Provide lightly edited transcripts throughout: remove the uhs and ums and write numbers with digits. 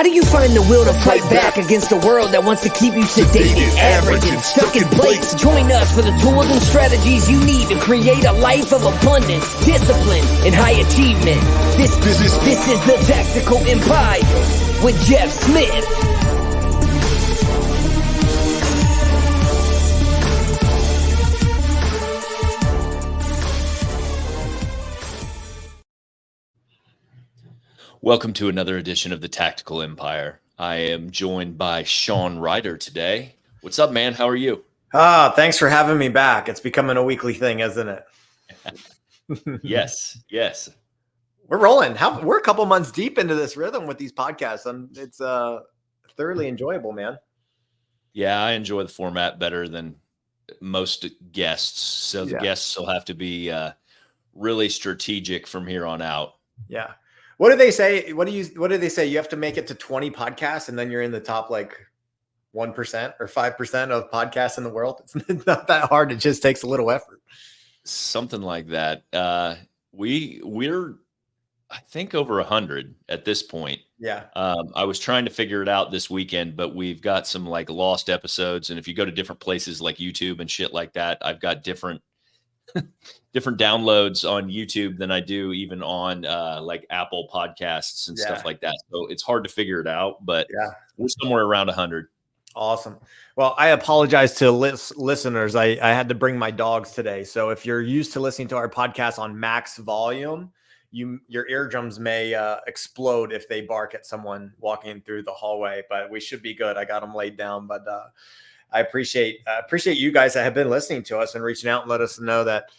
How do you find the will to fight back against a world that wants to keep you sedated, average, and stuck in place? Join us for the tools and strategies you need to create a life of abundance, discipline, and high achievement. This is the Tactical Empire with Jeff Smith. Welcome to another edition of the Tactical Empire. I am joined by Sean Ryder today. What's up, man? How are you? Thanks for having me back. It's becoming a weekly thing, isn't it? Yes. We're rolling. We're a couple months deep into this rhythm with these podcasts, and it's thoroughly enjoyable, man. Yeah, I enjoy the format better than most guests. So the guests will have to be really strategic from here on out. Yeah. What do they say? What do they say? You have to make it to 20 podcasts and then you're in the top like 1% or 5% of podcasts in the world. It's not that hard. It just takes a little effort. Something like that. We're I think over 100 at this point. Yeah. I was trying to figure it out this weekend, but we've got some like lost episodes. And if you go to different places like YouTube and shit like that, I've got different downloads on YouTube than I do even on like Apple Podcasts and stuff like that. So it's hard to figure it out, but we're somewhere around 100. Awesome. Well, I apologize to listeners. I had to bring my dogs today. So if you're used to listening to our podcast on max volume, your eardrums may explode if they bark at someone walking through the hallway, but we should be good. I got them laid down, but I appreciate you guys that have been listening to us and reaching out and let us know that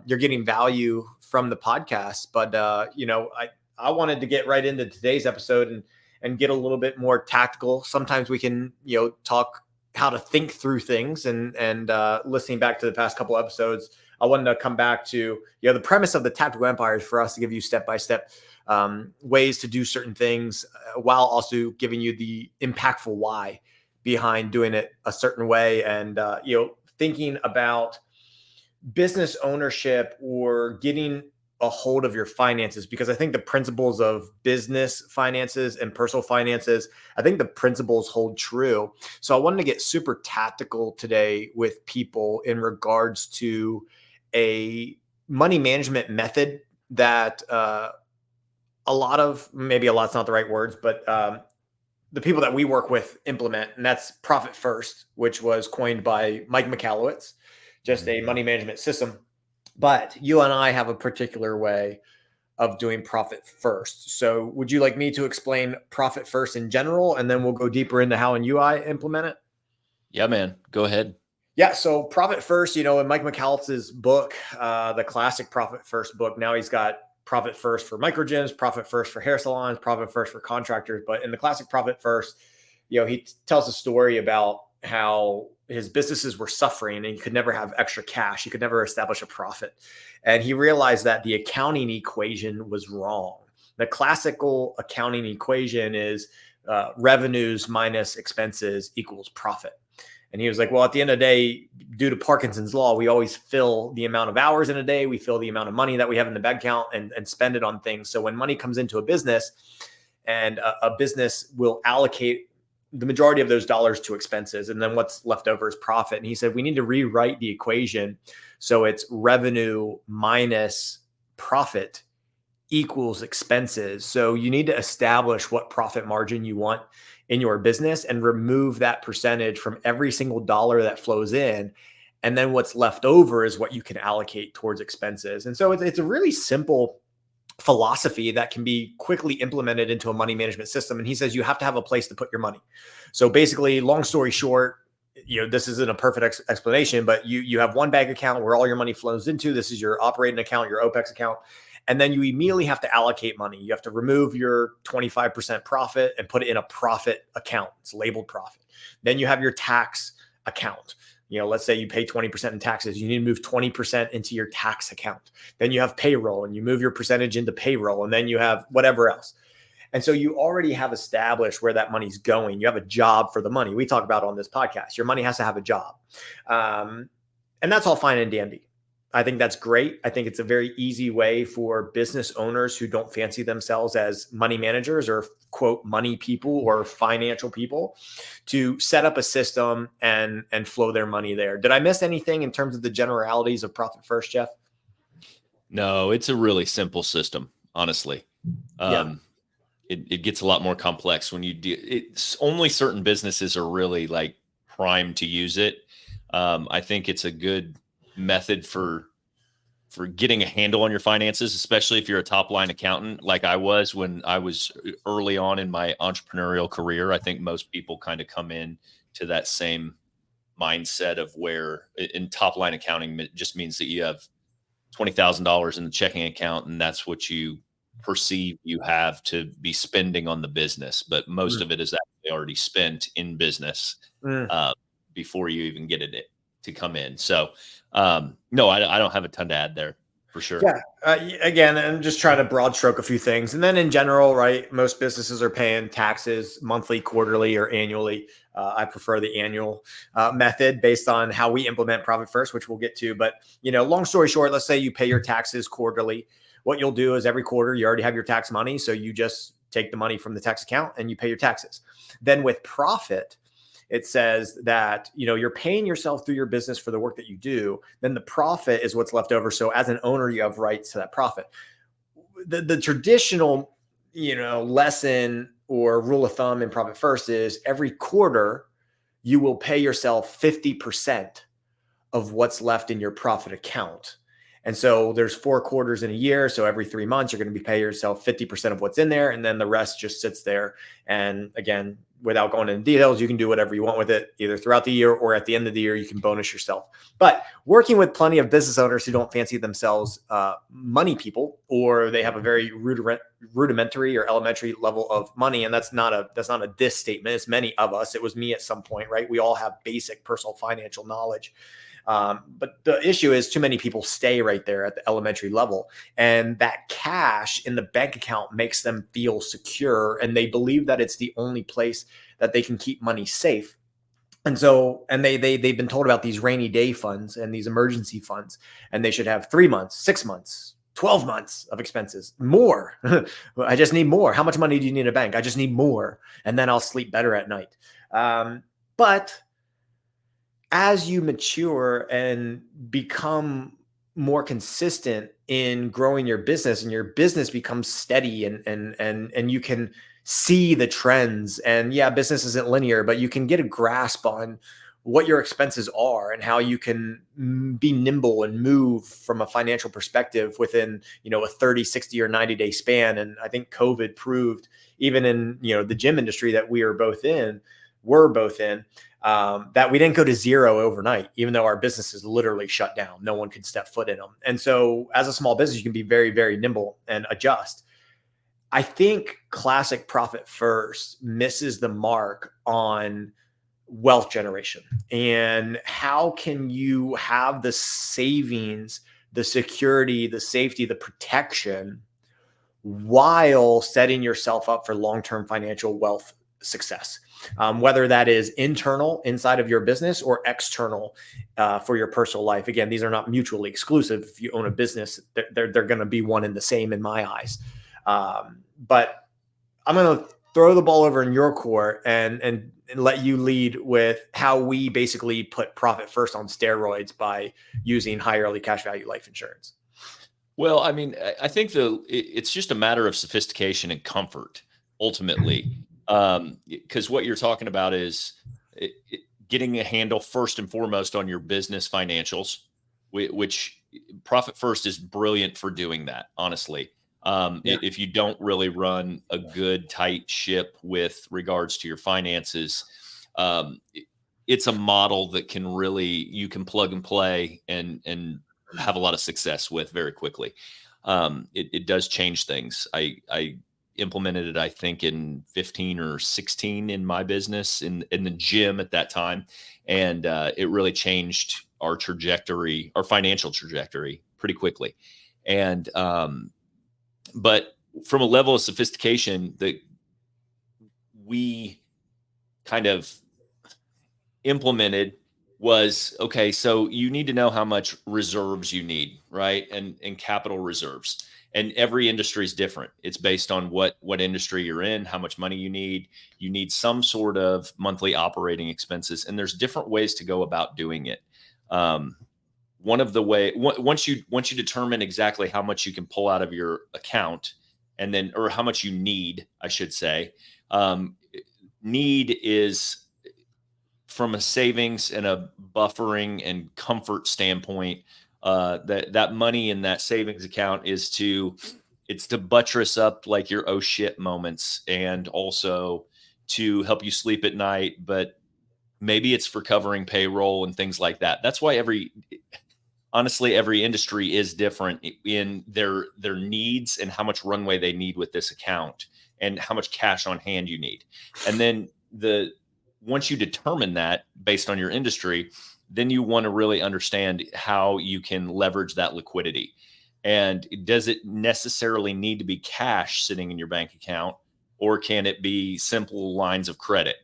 you're getting value from the podcast. But I wanted to get right into today's episode and get a little bit more tactical. Sometimes we can talk how to think through things, and listening back to the past couple episodes, I wanted to come back to the premise of the Tactical Empire is for us to give you step-by-step ways to do certain things while also giving you the impactful why behind doing it a certain way, and thinking about business ownership or getting a hold of your finances, because I think the principles of business finances and personal finances, I think the principles hold true. So I wanted to get super tactical today with people in regards to a money management method that a lot's not the right words, but the people that we work with implement, and that's Profit First, which was coined by Mike Michalowicz, just a money management system. But you and I have a particular way of doing Profit First. So would you like me to explain Profit First in general, and then we'll go deeper into how in UI implement it? Yeah, man, go ahead. Yeah. So Profit First, in Mike Michalowicz's book, the classic Profit First book, now he's got Profit First for micro gyms, Profit First for hair salons, Profit First for contractors. But in the classic Profit First, he tells a story about how his businesses were suffering and he could never have extra cash. He could never establish a profit. And he realized that the accounting equation was wrong. The classical accounting equation is revenues minus expenses equals profit. And he was like, well, at the end of the day, due to Parkinson's law, we always fill the amount of hours in a day. We fill the amount of money that we have in the bank account and spend it on things. So when money comes into a business, and a business will allocate the majority of those dollars to expenses, and then what's left over is profit. And he said, we need to rewrite the equation so it's revenue minus profit equals expenses. So you need to establish what profit margin you want in your business and remove that percentage from every single dollar that flows in. And then what's left over is what you can allocate towards expenses. And so it's a really simple philosophy that can be quickly implemented into a money management system. And he says you have to have a place to put your money. So basically, long story short, this isn't a perfect explanation, but you have one bank account where all your money flows into. This is your operating account, your OPEX account. And then you immediately have to allocate money. You have to remove your 25% profit and put it in a profit account. It's labeled profit. Then you have your tax account. Let's say you pay 20% in taxes. You need to move 20% into your tax account. Then you have payroll and you move your percentage into payroll. And then you have whatever else. And so you already have established where that money's going. You have a job for the money. We talk about on this podcast. Your money has to have a job. And that's all fine and dandy. I think that's great. I think it's a very easy way for business owners who don't fancy themselves as money managers or quote money people or financial people to set up a system and flow their money there. Did I miss anything in terms of the generalities of Profit First, Jeff? No, it's a really simple system, honestly. Yeah. It gets a lot more complex when you do. It's only certain businesses are really like primed to use it. I think it's a good method for getting a handle on your finances, especially if you're a top line accountant like I was when I was early on in my entrepreneurial career. I think most people kind of come in to that same mindset of where in top line accounting it just means that you have $20,000 in the checking account and that's what you perceive you have to be spending on the business. But most Mm. of it is actually already spent in business Mm. uh, before you even get it to come in. So no, I don't have a ton to add there for sure. Yeah. Again, I'm just trying to broad stroke a few things. And then in general, right, most businesses are paying taxes monthly, quarterly, or annually. I prefer the annual method based on how we implement Profit First, which we'll get to. But, long story short, let's say you pay your taxes quarterly. What you'll do is every quarter, you already have your tax money. So you just take the money from the tax account and you pay your taxes. Then with profit, it says that, you're paying yourself through your business for the work that you do. Then the profit is what's left over. So as an owner, you have rights to that profit. The traditional, lesson or rule of thumb in Profit First is every quarter, you will pay yourself 50% of what's left in your profit account. And so there's 4 quarters in a year. So every 3 months, you're going to be paying yourself 50% of what's in there. And then the rest just sits there. And again, without going into details, you can do whatever you want with it, either throughout the year or at the end of the year, you can bonus yourself. But working with plenty of business owners who don't fancy themselves money people, or they have a very rudimentary or elementary level of money. And that's not a diss statement. It's many of us. It was me at some point, right? We all have basic personal financial knowledge. But the issue is too many people stay right there at the elementary level, and that cash in the bank account makes them feel secure, and they believe that it's the only place that they can keep money safe. And so, and they've been told about these rainy day funds and these emergency funds, and they should have 3 months, 6 months, 12 months of expenses, more. I just need more. How much money do you need in a bank? I just need more. And then I'll sleep better at night. But as you mature and become more consistent in growing your business, and your business becomes steady and you can see the trends, and yeah, business isn't linear, but you can get a grasp on what your expenses are and how you can be nimble and move from a financial perspective within, a 30, 60 or 90 day span. And I think COVID proved, even in, the gym industry that we're both in, that we didn't go to zero overnight, even though our business is literally shut down. No one could step foot in them. And so as a small business, you can be very, very nimble and adjust. I think classic Profit First misses the mark on wealth generation. And how can you have the savings, the security, the safety, the protection while setting yourself up for long-term financial wealth success? Whether that is internal inside of your business or external for your personal life. Again, these are not mutually exclusive. If you own a business, they're going to be one and the same in my eyes. But I'm going to throw the ball over in your court and let you lead with how we basically put Profit First on steroids by using high early cash value life insurance. Well, I mean, I think it's just a matter of sophistication and comfort ultimately. Because what you're talking about is getting a handle first and foremost on your business financials, which Profit First is brilliant for doing that, honestly. If you don't really run a good, tight ship with regards to your finances, it's a model that you can plug and play and have a lot of success with very quickly. It does change things. I implemented it, I think, in 15 or 16 in my business in the gym at that time. And it really changed our financial trajectory pretty quickly. And, but from a level of sophistication that we kind of implemented was, okay, so you need to know how much reserves you need, right? And capital reserves. And every industry is different. It's based on what industry you're in, how much money you need. You need some sort of monthly operating expenses, and there's different ways to go about doing it. Um, One of the once you determine exactly how much you can pull out of your account, and then or how much you need, I should say, um, need is from a savings and a buffering and comfort standpoint. That money in that savings account it's to buttress up like your oh shit moments, and also to help you sleep at night, but maybe it's for covering payroll and things like that. That's why honestly, every industry is different in their needs and how much runway they need with this account and how much cash on hand you need. And then once you determine that based on your industry, then you want to really understand how you can leverage that liquidity. And does it necessarily need to be cash sitting in your bank account, or can it be simple lines of credit?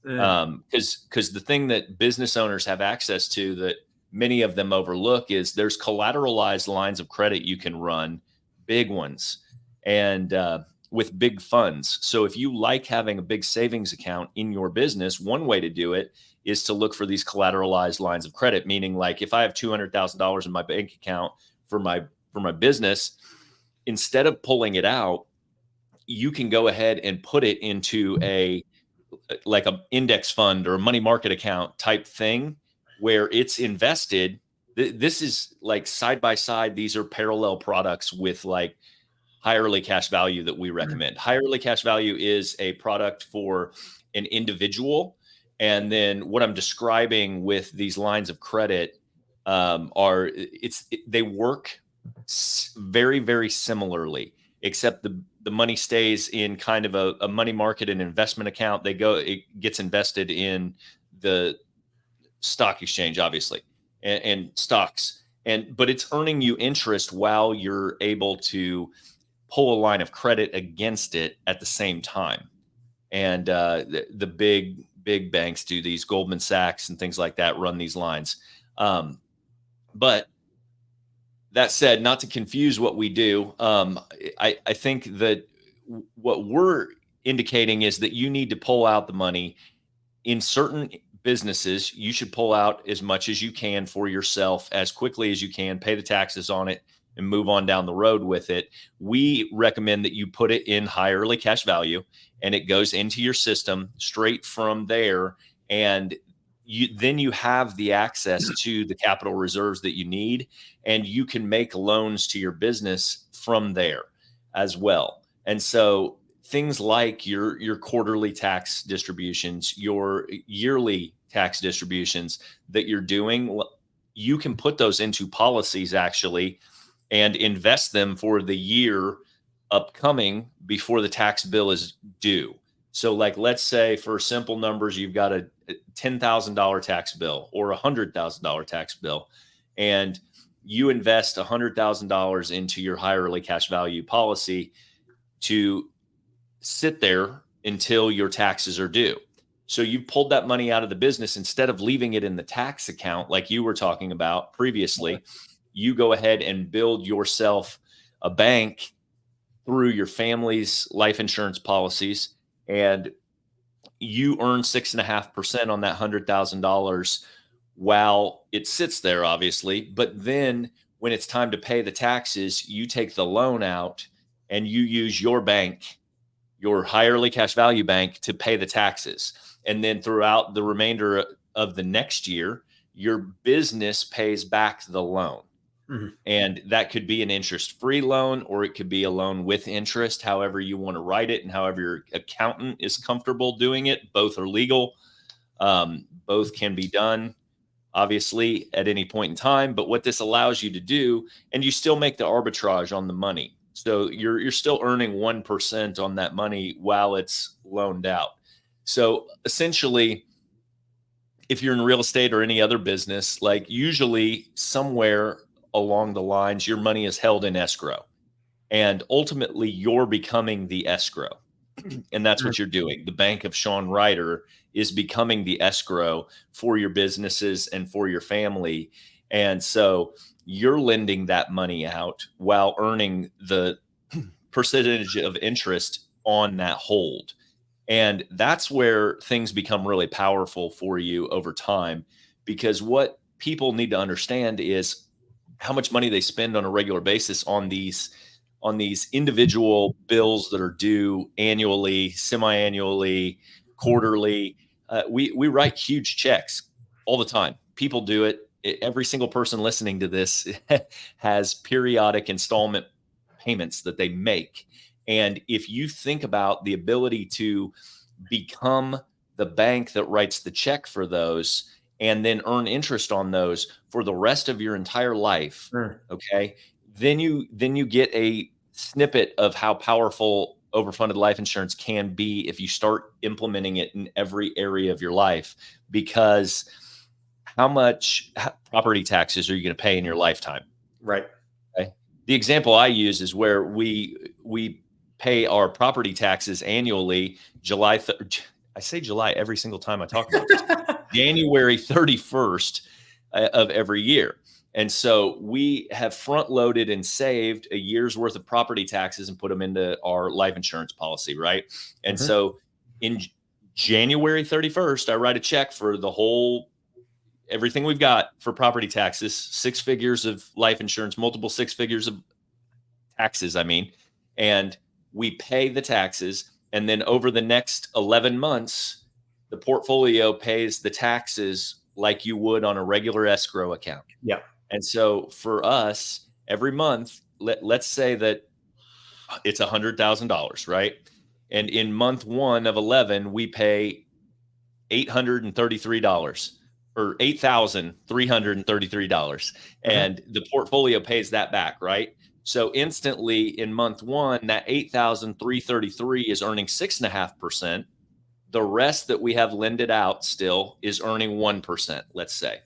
Because the thing that business owners have access to that many of them overlook is there's collateralized lines of credit you can run, big ones, and with big funds. So if you like having a big savings account in your business, one way to do it is to look for these collateralized lines of credit. Meaning, like if I have $200,000 in my bank account for my business, instead of pulling it out, you can go ahead and put it into a index fund or a money market account type thing where it's invested. This is like side by side. These are parallel products with like high early cash value that we recommend. High early cash value is a product for an individual. And then what I'm describing with these lines of credit they work very, very similarly, except the money stays in kind of a money market and investment account. It gets invested in the stock exchange, obviously, and stocks, but it's earning you interest while you're able to pull a line of credit against it at the same time. And the big banks do these. Goldman Sachs and things like that run these lines. But that said, not to confuse what we do, I think that what we're indicating is that you need to pull out the money in certain businesses. You should pull out as much as you can for yourself as quickly as you can, pay the taxes on it, and move on down the road with it. We recommend that you put it in high early cash value, and it goes into your system straight from there. And then you have the access to the capital reserves that you need, and you can make loans to your business from there as well. And so things like your quarterly tax distributions, your yearly tax distributions that you're doing, you can put those into policies actually and invest them for the year upcoming before the tax bill is due. So like, let's say for simple numbers, you've got a $10,000 tax bill or $100,000 tax bill, and you invest $100,000 into your high early cash value policy to sit there until your taxes are due. So you pulled that money out of the business. Instead of leaving it in the tax account like you were talking about previously, you go ahead and build yourself a bank through your family's life insurance policies, and you earn 6.5% on that $100,000 while it sits there, obviously. But then when it's time to pay the taxes, you take the loan out and you use your bank, your high early cash value bank, to pay the taxes. And then throughout the remainder of the next year, your business pays back the loan. Mm-hmm. And that could be an interest-free loan, or it could be a loan with interest, however you want to write it and however your accountant is comfortable doing it. Both are legal. Both can be done, obviously, at any point in time. But what this allows you to do, and you still make the arbitrage on the money. So you're still earning 1% on that money while it's loaned out. So essentially, if you're in real estate or any other business, like usually somewhere along the lines, your money is held in escrow, and ultimately you're becoming the escrow. And that's what you're doing. The Bank of Sean Ryder is becoming the escrow for your businesses and for your family. And so you're lending that money out while earning the percentage of interest on that hold. And that's where things become really powerful for you over time, because what people need to understand is how much money they spend on a regular basis on these individual bills that are due annually, semi-annually, quarterly. We write huge checks all the time. People do it. Every single person listening to this has periodic installment payments that they make. And if you think about the ability to become the bank that writes the check for those and then earn interest on those for the rest of your entire life, okay, then you get a snippet of how powerful overfunded life insurance can be if you start implementing it in every area of your life. Because how much property taxes are you going to pay in your lifetime? Right. Okay. The example I use is where we pay our property taxes annually. I say July every single time I talk about this. January 31st of every year. And so we have front loaded and saved a year's worth of property taxes and put them into our life insurance policy, right? And so in January 31st, I write a check for everything we've got for property taxes, 6 figures of life insurance, multiple 6 figures of taxes, and we pay the taxes. And then over the next 11 months, the portfolio pays the taxes like you would on a regular escrow account. Yeah. And so for us, every month, let's say that it's $100,000, right? And in month 1 of 11, we pay $833 or $8,333. And the portfolio pays that back, right? So instantly in month 1, that $8,333 is earning 6.5%. The rest that we have lended out still is earning 1%, let's say.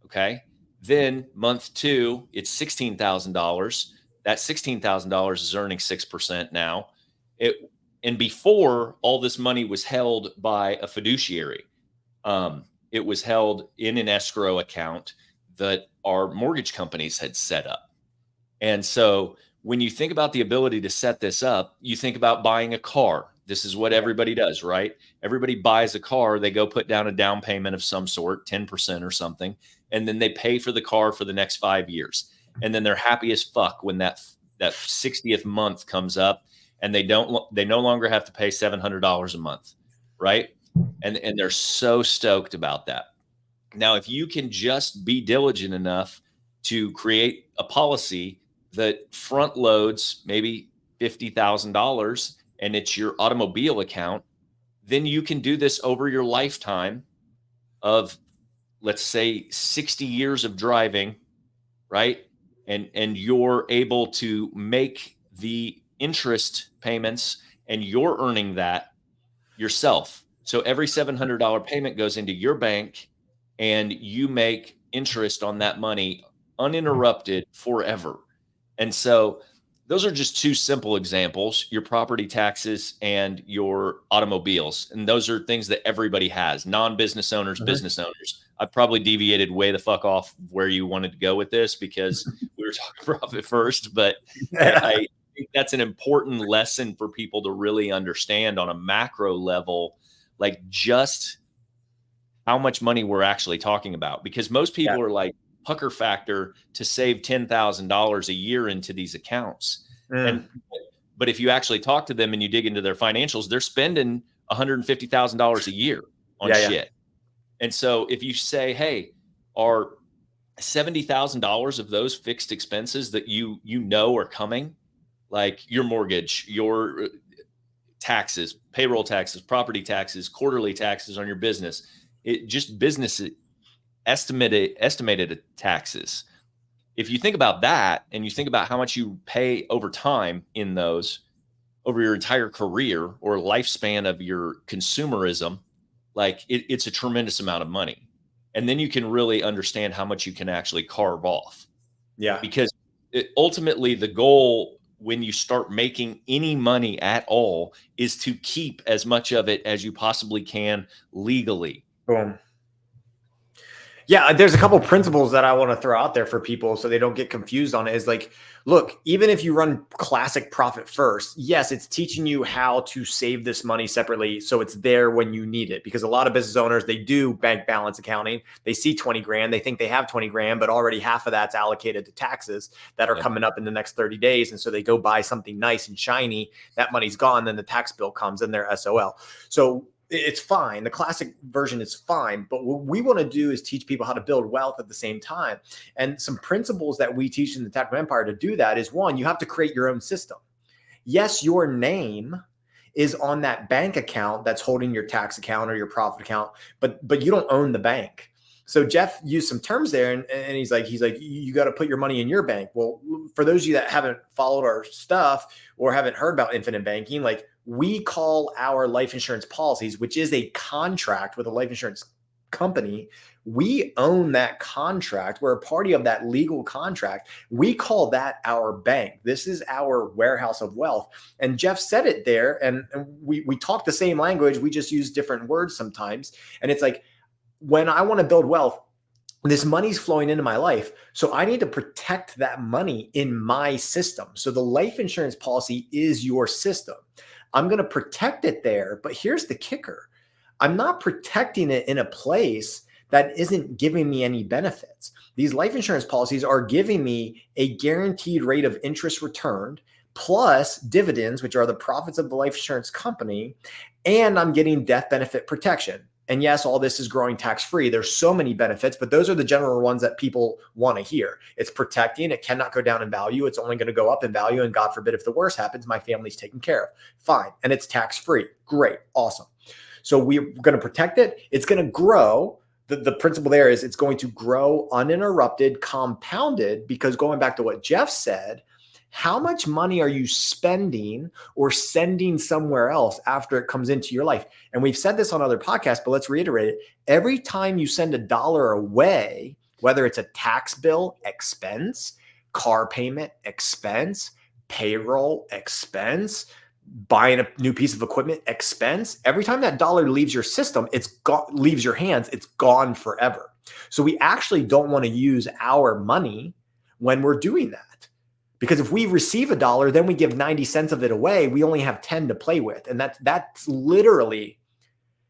Okay. Then month 2, it's $16,000. That $16,000 is earning 6% now. And before, all this money was held by a fiduciary. It was held in an escrow account that our mortgage companies had set up. And so when you think about the ability to set this up, you think about buying a car. This is what everybody does, right? Everybody buys a car. They go put down a down payment of some sort, 10% or something, and then they pay for the car for the next 5 years. And then they're happy as fuck when that 60th month comes up, and they no longer have to pay $700 a month, right? And they're so stoked about that. Now, if you can just be diligent enough to create a policy that front loads maybe $50,000 and it's your automobile account, then you can do this over your lifetime of, let's say, 60 years of driving, right? And you're able to make the interest payments and you're earning that yourself. So every $700 payment goes into your bank and you make interest on that money uninterrupted forever. And so those are just 2 simple examples, your property taxes and your automobiles. And those are things that everybody has, non-business owners, business owners. I probably deviated way the fuck off where you wanted to go with this because we were talking profit first, but I think that's an important lesson for people to really understand on a macro level, like just how much money we're actually talking about. Because most people are like, pucker factor to save $10,000 a year into these accounts. But if you actually talk to them and you dig into their financials, they're spending $150,000 a year on shit. And so if you say, hey, are $70,000 of those fixed expenses that you know are coming, like your mortgage, your taxes, payroll taxes, property taxes, quarterly taxes on your business, business estimated taxes. If you think about that and you think about how much you pay over time in those over your entire career or lifespan of your consumerism, like it's a tremendous amount of money. And then you can really understand how much you can actually carve off. Yeah. Because ultimately the goal when you start making any money at all is to keep as much of it as you possibly can legally. Boom. Yeah, there's a couple principles that I want to throw out there for people so they don't get confused on it. Is like, look, even if you run classic profit first, yes, it's teaching you how to save this money separately so it's there when you need it. Because a lot of business owners, they do bank balance accounting. They see 20 grand, they think they have 20 grand, but already half of that's allocated to taxes that are coming up in the next 30 days. And so they go buy something nice and shiny, that money's gone, then the tax bill comes and they're SOL. So it's fine. The classic version is fine. But what we want to do is teach people how to build wealth at the same time. And some principles that we teach in the Tactical Empire to do that is, one, you have to create your own system. Yes, your name is on that bank account that's holding your tax account or your profit account, but you don't own the bank. So Jeff used some terms there, and he's like, you got to put your money in your bank. Well, for those of you that haven't followed our stuff or haven't heard about infinite banking, like, we call our life insurance policies, which is a contract with a life insurance company. We own that contract. We're a party of that legal contract. We call that our bank. This is our warehouse of wealth. And Jeff said it there, and we talk the same language. We just use different words sometimes. And it's like, when I want to build wealth, this money's flowing into my life. So I need to protect that money in my system. So the life insurance policy is your system. I'm going to protect it there. But here's the kicker. I'm not protecting it in a place that isn't giving me any benefits. These life insurance policies are giving me a guaranteed rate of interest returned plus dividends, which are the profits of the life insurance company. And I'm getting death benefit protection. And yes, all this is growing tax-free. There's so many benefits, but those are the general ones that people want to hear. It's protecting. It cannot go down in value. It's only going to go up in value. And God forbid, if the worst happens, my family's taken care of. Fine. And it's tax-free. Great. Awesome. So we're going to protect it. It's going to grow. The principle there is it's going to grow uninterrupted, compounded, because going back to what Jeff said, how much money are you spending or sending somewhere else after it comes into your life? And we've said this on other podcasts, but let's reiterate it. Every time you send $1 away, whether it's a tax bill expense, car payment expense, payroll expense, buying a new piece of equipment expense, every time that dollar leaves your system, leaves your hands, it's gone forever. So we actually don't want to use our money when we're doing that. Because if we receive $1, then we give 90 cents of it away. We only have 10 to play with. And that's literally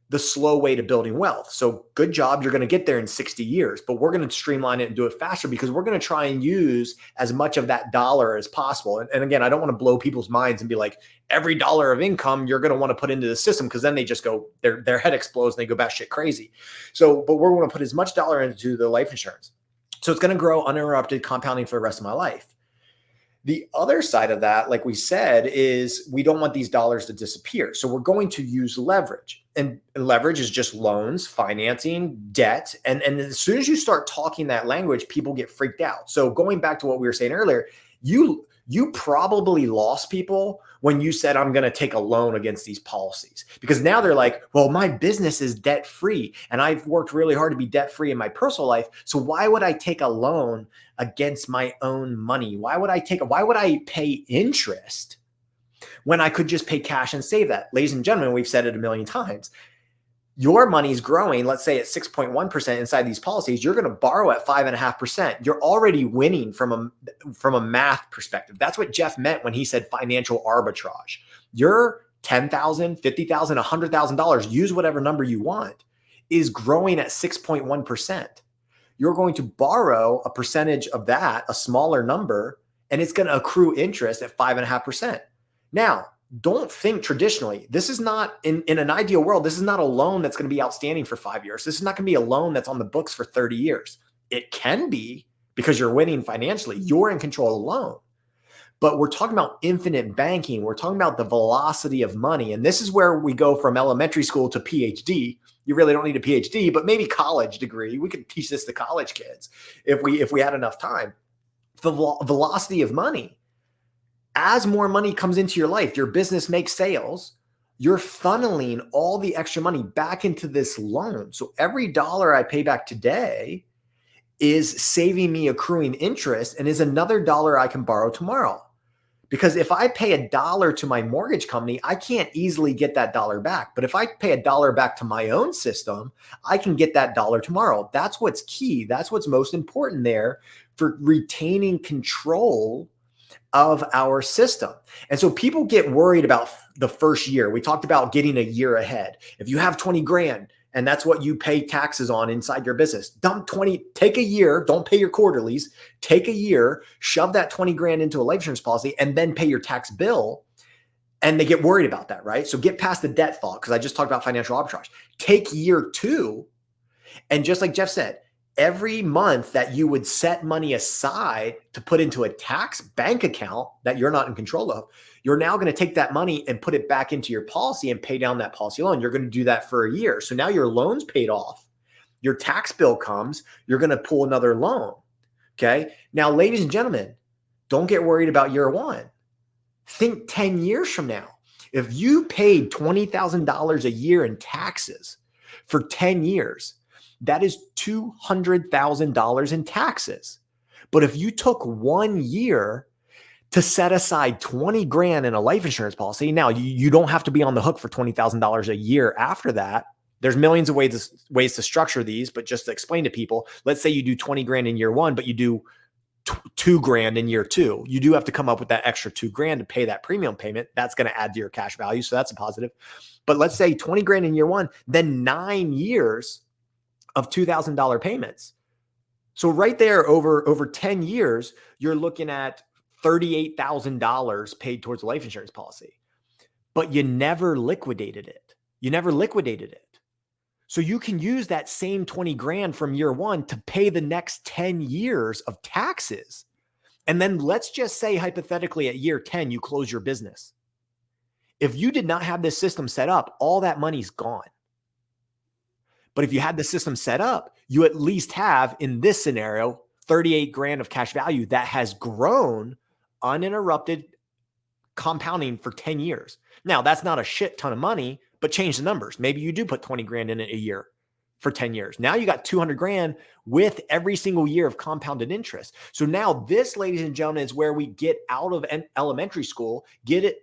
the slow way to building wealth. So good job. You're going to get there in 60 years, but we're going to streamline it and do it faster because we're going to try and use as much of that dollar as possible. And again, I don't want to blow people's minds and be like, every dollar of income you're going to want to put into the system, because then they just go, their head explodes and they go batshit crazy. So, but we're going to put as much dollar into the life insurance. So it's going to grow uninterrupted, compounding for the rest of my life. The other side of that, like we said, is we don't want these dollars to disappear. So we're going to use leverage. And leverage is just loans, financing, debt. And as soon as you start talking that language, people get freaked out. So going back to what we were saying earlier, you probably lost people when you said, I'm going to take a loan against these policies, because now they're like, well, my business is debt free and I've worked really hard to be debt free in my personal life. So why would I take a loan against my own money? Why would I pay interest when I could just pay cash and save that? Ladies and gentlemen, we've said it a million times. Your money's growing, let's say at 6.1% inside these policies, you're going to borrow at 5.5%. You're already winning from a math perspective. That's what Jeff meant when he said financial arbitrage. Your $10,000, $50,000, $100,000, use whatever number you want, is growing at 6.1%. You're going to borrow a percentage of that, a smaller number, and it's going to accrue interest at 5.5%. Now, don't think traditionally. This is not, in an ideal world, this is not a loan that's going to be outstanding for 5 years. This is not going to be a loan that's on the books for 30 years. It can be, because you're winning financially. You're in control of the loan. But we're talking about infinite banking. We're talking about the velocity of money. And this is where we go from elementary school to PhD. You really don't need a PhD, but maybe college degree. We could teach this to college kids if we had enough time. The velocity of money. As more money comes into your life, your business makes sales, you're funneling all the extra money back into this loan. So every dollar I pay back today is saving me accruing interest and is another dollar I can borrow tomorrow. Because if I pay $1 to my mortgage company, I can't easily get that dollar back. But if I pay $1 back to my own system, I can get that dollar tomorrow. That's what's key. That's what's most important there for retaining control of our system. And so people get worried about the first year. We talked about getting a year ahead. If you have 20 grand and that's what you pay taxes on inside your business, dump 20, take a year, don't pay your quarterlies, take a year, shove that 20 grand into a life insurance policy and then pay your tax bill. And they get worried about that, right? So get past the debt thought, because I just talked about financial arbitrage. Take year 2. And just like Jeff said, every month that you would set money aside to put into a tax bank account that you're not in control of, you're now going to take that money and put it back into your policy and pay down that policy loan. You're going to do that for a year. So now your loan's paid off. Your tax bill comes, you're going to pull another loan. Okay. Now, ladies and gentlemen, don't get worried about year 1. Think 10 years from now. If you paid $20,000 a year in taxes for 10 years, that is $200,000 in taxes. But if you took 1 year to set aside 20 grand in a life insurance policy, now you don't have to be on the hook for $20,000 a year after that. There's millions of ways to structure these, but just to explain to people, let's say you do 20 grand in year 1, but you do 2 grand in year 2. You do have to come up with that extra 2 grand to pay that premium payment. That's going to add to your cash value. So that's a positive. But let's say 20 grand in year 1, then 9 years of $2,000 payments. So right there over 10 years, you're looking at $38,000 paid towards a life insurance policy, but you never liquidated it. So you can use that same 20 grand from year 1 to pay the next 10 years of taxes. And then let's just say hypothetically at year 10, you close your business. If you did not have this system set up, all that money's gone. But if you had the system set up, you at least have, in this scenario, 38 grand of cash value that has grown uninterrupted, compounding for 10 years. Now, that's not a shit ton of money, but change the numbers. Maybe you do put 20 grand in it a year for 10 years. Now you got 200 grand with every single year of compounded interest. So now this, ladies and gentlemen, is where we get out of elementary school,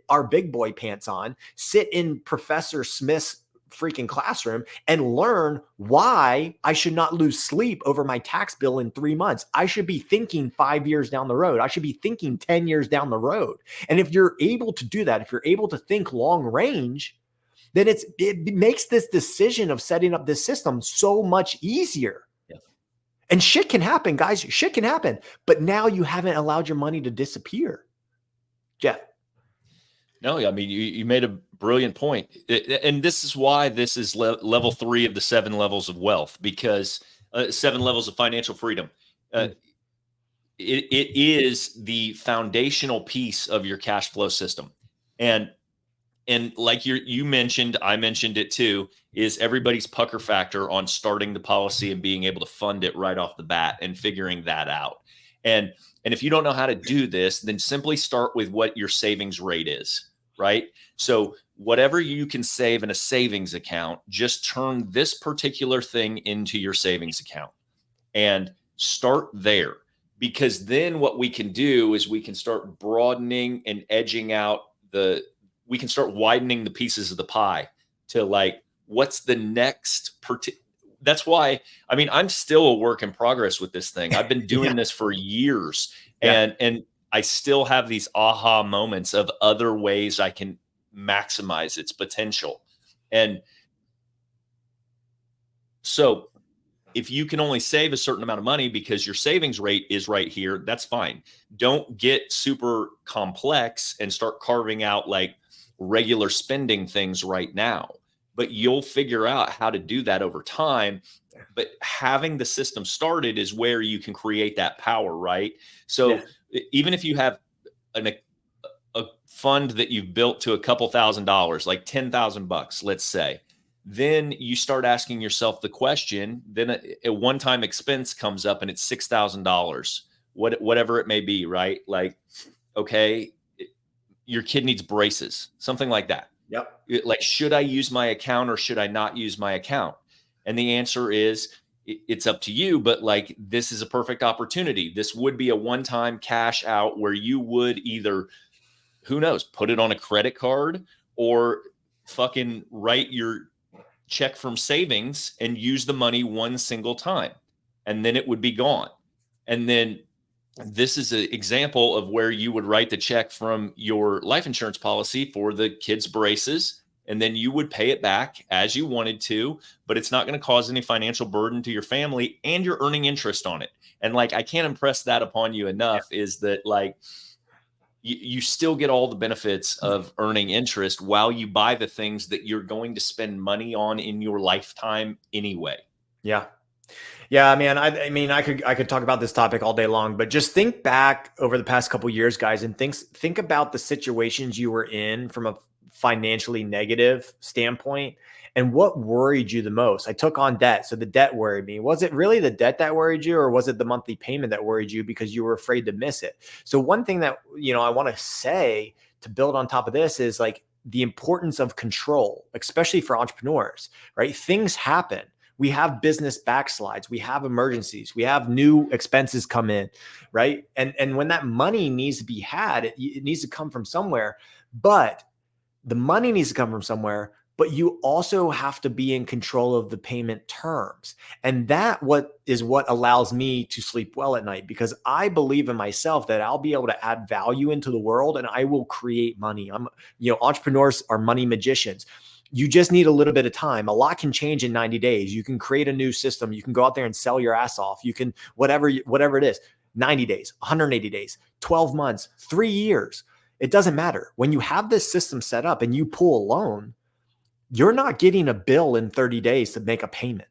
our big boy pants on, sit in Professor Smith's freaking classroom and learn why I should not lose sleep over my tax bill in 3 months. I should be thinking 5 years down the road. I should be thinking 10 years down the road. And if you're able to do that, if you're able to think long range, then it makes this decision of setting up this system so much easier. Yes. And shit can happen, guys. Shit can happen. But now you haven't allowed your money to disappear. Jeff. No, I mean, you made a brilliant point. And this is why this is level 3 of the 7 levels of wealth, because 7 levels of financial freedom. It is the foundational piece of your cash flow system. And like you mentioned, I mentioned it too, is everybody's pucker factor on starting the policy and being able to fund it right off the bat and figuring that out. And if you don't know how to do this, then simply start with what your savings rate is, right? So whatever you can save in a savings account, just turn this particular thing into your savings account and start there. Because then what we can do is we can start broadening and edging out we can start widening the pieces of the pie to like, what's the next that's why, I mean, I'm still a work in progress with this thing. I've been doing this for years, and I still have these aha moments of other ways I can maximize its potential. And so if you can only save a certain amount of money because your savings rate is right here, that's fine. Don't get super complex and start carving out like regular spending things right now. But you'll figure out how to do that over time. But having the system started is where you can create that power, right? So even if you have a fund that you've built to a couple $1,000s, like $10,000, let's say, then you start asking yourself the question, then a one-time expense comes up and it's $6,000, whatever it may be, right? Like, okay, your kid needs braces, something like that. Yep. Like, should I use my account or should I not use my account? And the answer is, it's up to you, but like, this is a perfect opportunity. This would be a one-time cash out where you would either who knows, put it on a credit card or fucking write your check from savings and use the money one single time, and then it would be gone. And then this is an example of where you would write the check from your life insurance policy for the kids' braces, and then you would pay it back as you wanted to, but it's not going to cause any financial burden to your family, and you're earning interest on it. And like, I can't impress that upon you enough, is that like, you still get all the benefits of earning interest while you buy the things that you're going to spend money on in your lifetime anyway. Yeah. Yeah, man. I mean, I could talk about this topic all day long, but just think back over the past couple of years, guys, and think about the situations you were in from a financially negative standpoint and what worried you the most. I took on debt, so the debt worried me. Was it really the debt that worried you, or was it the monthly payment that worried you because you were afraid to miss it? So one thing that, I want to say to build on top of this is like the importance of control, especially for entrepreneurs, right? Things happen. We have business backslides, we have emergencies, we have new expenses come in, right? And when that money needs to be had, it needs to come from somewhere, but the money needs to come from somewhere, but you also have to be in control of the payment terms. And that what allows me to sleep well at night, because I believe in myself that I'll be able to add value into the world and I will create money. Entrepreneurs are money magicians. You just need a little bit of time. A lot can change in 90 days. You can create a new system. You can go out there and sell your ass off. You can, whatever it is, 90 days, 180 days, 12 months, 3 years. It doesn't matter. When you have this system set up and you pull a loan, you're not getting a bill in 30 days to make a payment.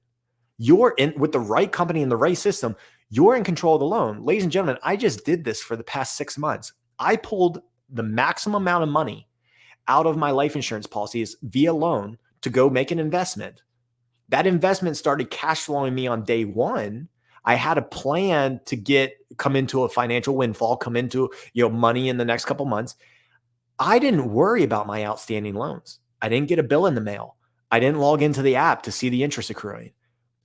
You're in with the right company and the right system. You're in control of the loan. Ladies and gentlemen, I just did this for the past 6 months. I pulled the maximum amount of money out of my life insurance policies via loan to go make an investment. That investment started cash flowing me on day one. I had a plan to come into a financial windfall, come into money in the next couple months. I didn't worry about my outstanding loans. I didn't get a bill in the mail. I didn't log into the app to see the interest accruing.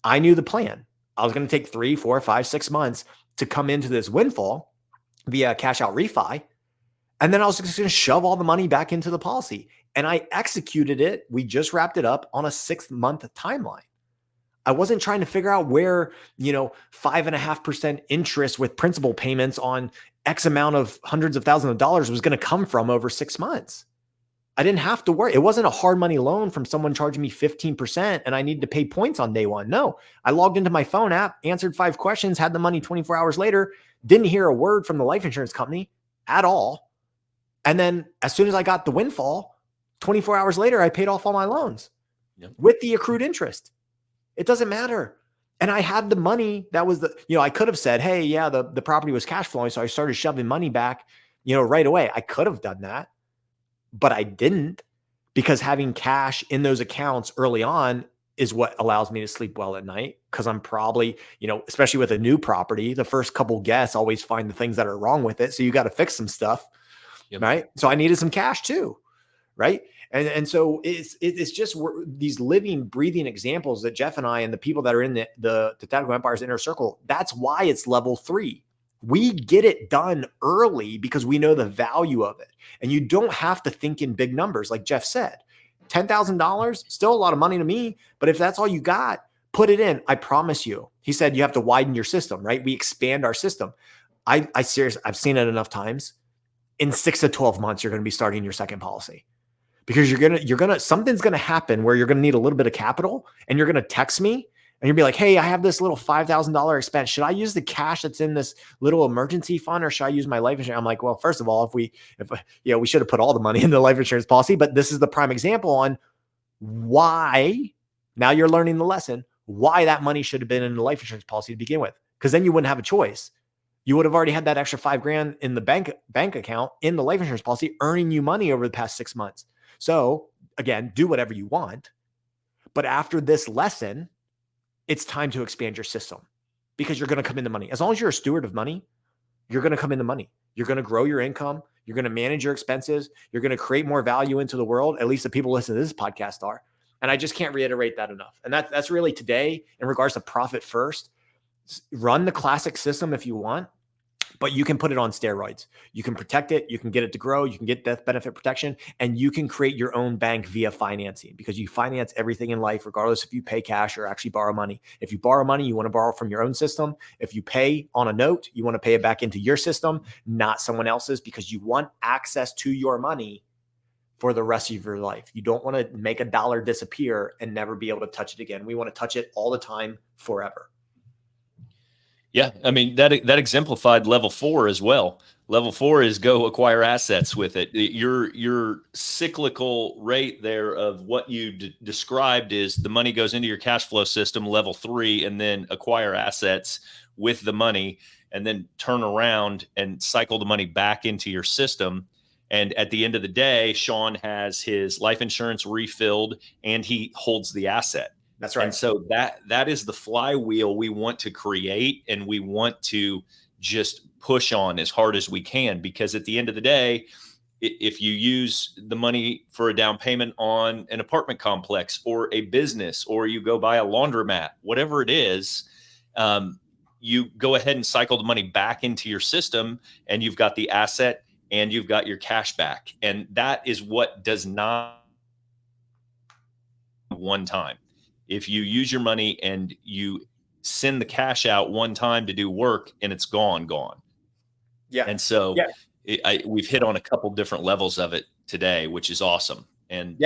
I knew the plan. I was going to take 3, 4, 5, 6 months to come into this windfall via cash out refi. And then I was just going to shove all the money back into the policy. And I executed it. We just wrapped it up on a 6-month timeline. I wasn't trying to figure out where, 5.5% interest with principal payments on X amount of hundreds of thousands of dollars was going to come from over 6 months. I didn't have to worry. It wasn't a hard money loan from someone charging me 15% and I needed to pay points on day one. No, I logged into my phone app, answered 5 questions, had the money 24 hours later, didn't hear a word from the life insurance company at all. And then as soon as I got the windfall, 24 hours later, I paid off all my loans with the accrued interest. It doesn't matter. And I had the money that was I could have said, hey, yeah, the property was cash flowing. So I started shoving money back, right away. I could have done that, but I didn't, because having cash in those accounts early on is what allows me to sleep well at night. Cause I'm probably, especially with a new property, the first couple guests always find the things that are wrong with it. So you got to fix some stuff. Yep. Right. So I needed some cash too. Right. And so it's just these living, breathing examples that Jeff and I and the people that are in the Tactical Empires inner circle. That's why it's level 3. We get it done early because we know the value of it. And you don't have to think in big numbers. Like Jeff said, $10,000, still a lot of money to me. But if that's all you got, put it in. I promise you. He said you have to widen your system, right? We expand our system. I seriously, I've seen it enough times. In 6 to 12 months, you're going to be starting your second policy, because something's going to happen where you're going to need a little bit of capital, and you're going to text me and you'll be like, hey, I have this little $5,000 expense. Should I use the cash that's in this little emergency fund, or should I use my life insurance? I'm like, well, first of all, we should have put all the money in the life insurance policy, but this is the prime example on why. Now you're learning the lesson, why that money should have been in the life insurance policy to begin with, because then you wouldn't have a choice. You would have already had that extra $5,000 in the bank account in the life insurance policy, earning you money over the past 6 months. So again, do whatever you want. But after this lesson, it's time to expand your system, because you're going to come into money. As long as you're a steward of money, you're going to come into money. You're going to grow your income. You're going to manage your expenses. You're going to create more value into the world. At least the people listening to this podcast are. And I just can't reiterate that enough. And that's really today in regards to profit first. Run the classic system if you want, but you can put it on steroids. You can protect it. You can get it to grow. You can get death benefit protection, and you can create your own bank via financing, because you finance everything in life, regardless if you pay cash or actually borrow money. If you borrow money, you want to borrow from your own system. If you pay on a note, you want to pay it back into your system, not someone else's, because you want access to your money for the rest of your life. You don't want to make a dollar disappear and never be able to touch it again. We want to touch it all the time, forever. Yeah, I mean, that exemplified level 4 as well. Level 4 is go acquire assets with it. Your cyclical rate there of what you described is the money goes into your cash flow system, level 3, and then acquire assets with the money, and then turn around and cycle the money back into your system. And at the end of the day, Sean has his life insurance refilled and he holds the asset. That's right. And so that is the flywheel we want to create, and we want to just push on as hard as we can, because at the end of the day, if you use the money for a down payment on an apartment complex or a business, or you go buy a laundromat, whatever it is, you go ahead and cycle the money back into your system, and you've got the asset and you've got your cash back. And that is what does not one time. If you use your money and you send the cash out one time to do work and it's gone. Yeah. And so yeah. We've hit on a couple different levels of it today, which is awesome. And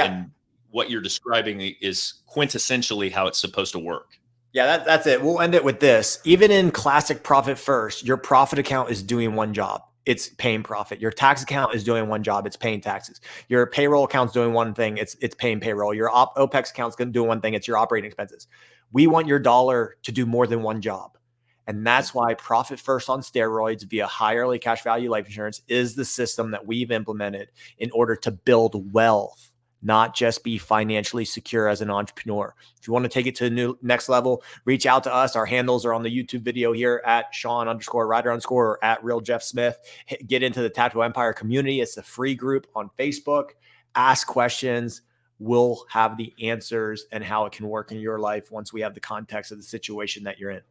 what you're describing is quintessentially how it's supposed to work. Yeah, that's it. We'll end it with this. Even in classic profit first, your profit account is doing one job. It's paying profit. Your tax account is doing one job. It's paying taxes. Your payroll account's doing one thing. It's paying payroll. Your OPEX account's going to do one thing. It's your operating expenses. We want your dollar to do more than one job. And that's why profit first on steroids via high early cash value life insurance is the system that we've implemented in order to build wealth, not just be financially secure as an entrepreneur. If you want to take it to the next level, reach out to us. Our handles are on the YouTube video here at Sean_Ryder_ or at Real Jeff Smith. Get into the Tactical Empire community. It's a free group on Facebook. Ask questions. We'll have the answers and how it can work in your life once we have the context of the situation that you're in.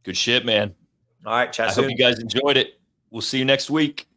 Good shit, man. All right, chat I soon. hope you guys enjoyed it. We'll see you next week.